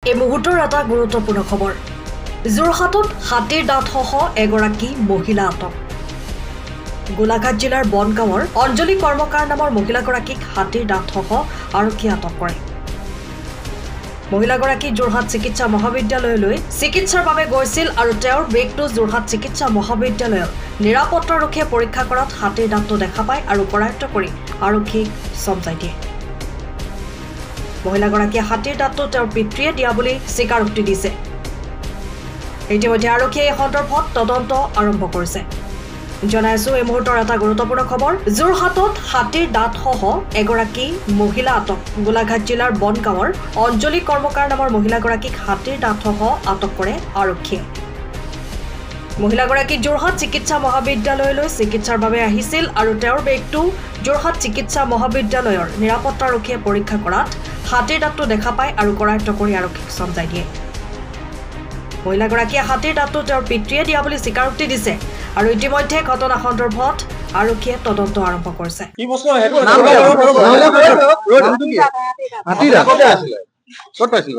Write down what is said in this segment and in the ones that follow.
এই মুহূৰ্তৰ এটা গুৰুত্বপূৰ্ণ খবৰ যোৰহাটত হাতীৰ দাঁতসহ এগৰাকী মহিলা আটক গোলাঘাট জিলাৰ বনগাঁৱৰ অঞ্জলি কৰ্মকাৰ নামৰ মহিলাগৰাকীক হাতীৰ দাঁতসহ আৰক্ষীয়ে আটক কৰে মহিলাগৰাকী যোৰহাট চিকিৎসা মহাবিদ্যালয়লৈ চিকিৎসাৰ বাবে গৈছিল আৰু তেওঁৰ বেগটো যোৰহাট চিকিৎসা মহাবিদ্যালয়ৰ নিৰাপত্তাৰক্ষীয়ে পৰীক্ষা কৰাত হাতীৰ দাঁতটো দেখা পায় আৰু কৰায়ত্ব কৰি আৰক্ষীক চমজাই দিয়ে মহিলাগৰাকীয়ে হাতীৰ দাঁতটো তেওঁৰ পিতৃয়ে দিয়া বুলি স্বীকাৰোক্তি দিছে ইতিমধ্যে আৰক্ষীয়ে এই সন্দৰ্ভত তদন্ত আৰম্ভ কৰিছে জনাইছো এই মুহূৰ্তৰ এটা গুৰুত্বপূৰ্ণ খবৰ যোৰহাটত হাতীৰ দাঁতসহ এগৰাকী মহিলা আটক গোলাঘাট জিলাৰ বনগাঁৱৰ অঞ্জলি কৰ্মকাৰ নামৰ মহিলাগৰাকীক হাতীৰ দাঁতসহ আটক কৰে আৰক্ষীয়ে মহিলাগৰাকী যোৰহাট চিকিৎসা মহাবিদ্যালয়লৈ চিকিৎসাৰ বাবে আহিছিল আৰু তেওঁৰ বেগটো যোৰহাট চিকিৎসা মহাবিদ্যালয়ৰ নিৰাপত্তাৰক্ষীয়ে পৰীক্ষা কৰাত হাতীৰ দাঁতটো দেখা পায় আৰু কৰায়ত্ব কৰি আৰক্ষীক চমজাই দিয়ে মহিলাগৰাকীয়ে হাতীৰ দাঁতটো তেওঁৰ পিতৃয়ে দিয়া বুলি স্বীকাৰোক্তি দিছে আৰু ইতিমধ্যে ঘটনা সন্দৰ্ভত আৰক্ষীয়ে তদন্ত আৰম্ভ কৰিছে কি বস্তু হেতু হাতীৰ দাঁত আছিল কত পাইছিল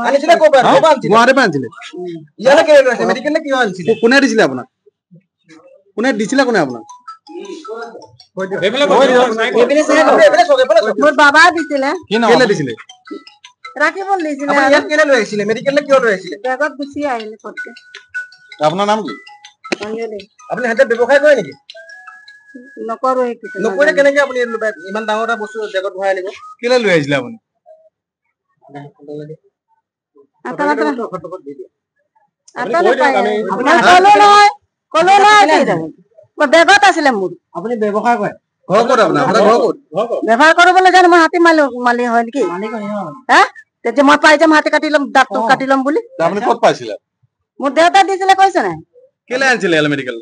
আনিছিলে কবা গুৱাহাটী পাইছিলে ইয়ালে কে আছে মেডিকেল কি আনিছিলে কোনে দিছিলে আপোনাক কোনে দিছিলে কোনে আপোনাক মোৰ বাবা দিছিলে কেলে দিছিলে ৰাখিবল দিছিলে আপুনি ইয়াত কেলে লৈ আহিছিলে মেডিকেল কিয় লৈ আহিছিলে বেগত গুছি আহিলে পটকে আপোনাৰ নাম কি অঞ্জলি আপুনি হেতে ব্যৱসায় কৰে নেকি নকৰো এই কিছু নকৰে কেনেকে আপুনি ইমান ডাঙৰ এটা বস্তু বেগত ভৰাই আনিব কেলে লৈ আহিছিলে আপুনি বেগত আছিলে মোৰ আপুনি ব্যৱসায় কৰে ঘৰ ক'ত আপোনাৰ ঘৰ ক'ত ব্যৱহাৰ কৰিবলৈ জানো মই হাতী মালি হয় নেকি হা তেতিয়া মই পাই যাম হাতী কাটি ল'ম দাঁতটো কাটি ল'ম বুলি আপুনি ক'ত পাইছিলে মোৰ দেউতা দিছিলে কৈছে নাই কেলে আনিছিলে এল মেডিকেল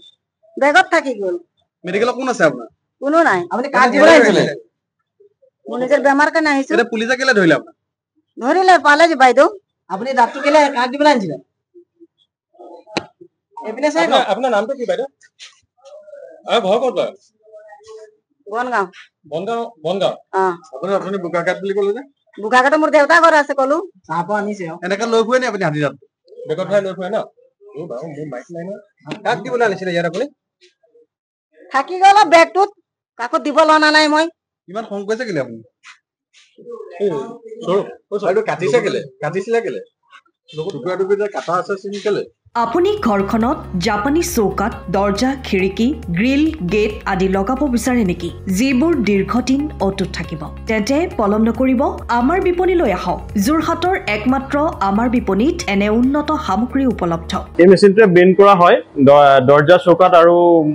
বেগত থাকি গ'ল মেডিকেলত কোন আছে আপোনাৰ কোনো নাই আপুনি কাজ দিবলৈ আহিছিলে মোৰ নিজৰ বেমাৰ কাৰণে আহিছো এটা পুলিচে কেলে ধৰিলে আপোনাক ধৰিলে পালে যে বাইদেউ আপুনি দাঁতটো কেলে কাজ দিবলৈ আনিছিলে এপিনে চাই আপোনাৰ নামটো কি বাইদেউ আৰু ঘৰ ক'ত লয় বনগাঁও বনগাঁও অ আপুনি বোকাঘাট বুলি ক'লে যে বোকাঘাটত মোৰ দেউতা ঘৰ আছে ক'লো চাহপ আনিছে এনেকে লৈ ফুৰে নে আপুনি হাতী দাঁত বেগত ভৰাই লৈ ফুৰে ন মোৰ মাইক নাই ন কাক দিবলৈ আনিছিলে ইয়াত আপুনি থাকি গ'ল বেগটোত কাকো দিব লোৱা নাই মই ইমান খং কৰিছে কেলে আপুনি কাটিছিলে কেলে টুকুৰা টুকুৰি যে কাটা আছে চিনি কেলে আপুনি ঘৰখনত জাপানী চৌকাত দৰ্জা খিৰিকী গ্ৰিল গেট আদি লগাব বিচাৰে নেকি যিবোৰ দীৰ্ঘদিন অটুট থাকিব তেন্তে পলম নকৰিব আমাৰ বিপণীলৈ আহক যোৰহাটৰ একমাত্ৰ আমাৰ বিপণীত এনে উন্নত সামগ্ৰী উপলব্ধ এই মেচিনটোৱে বেণ্ড কৰা হয় দৰ্জা চৌকাত আৰু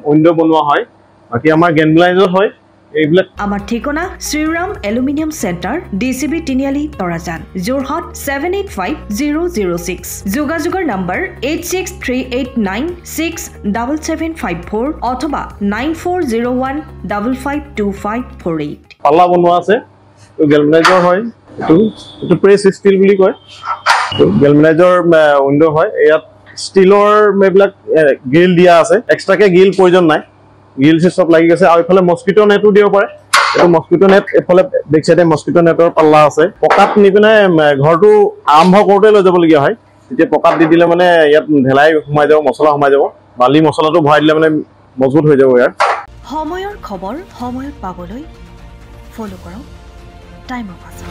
উইন্ডো বনোৱা হয় বাকি আমাৰ গেনলাইজত হয় এইবিলাক আমাৰ ঠিকনা শ্ৰীৰাম এলুমিনিয়াম চেণ্টাৰ ডিসিবি তিনিআলি তৰাজান যোৰহাট 785006 যোগাযোগৰ নম্বৰ 8638967754 অথবা 9401552548 পাল্লা বনোৱা আছে গেলভেনাইজৰ হয় এইটো প্ৰেছ ষ্টিল বুলি কয় গেলভেনাইজৰ উইন্ডো হয় ইয়াত ষ্টিলৰ এইবিলাক গ্ৰিল দিয়া আছে এক্সট্ৰাকে গ্ৰিল প্ৰয়োজন নাই গ্ৰিল সব লাগি গৈছে আৰু ইফালে মস্কিটো নেটও দিব পাৰে এটো মস্কিটো নেট এফালে বেক সাইডে মস্কিটো নেটৰ পাল্লা আছে পকাত নিপিনে ঘৰটো আৰম্ভ কৰোতে লৈ যাবলগীয়া হয় তেতিয়া পকাত দি দিলে মানে ইয়াত ঢেলাই সোমাই যাব মছলা সোমাই যাব বালি মছলাটো ভৰাই দিলে মানে মজবুত হৈ যাব ইয়াৰ সময়ৰ খবৰ সময়ত পাবলৈ ফলো কৰক টাইম অফ আছে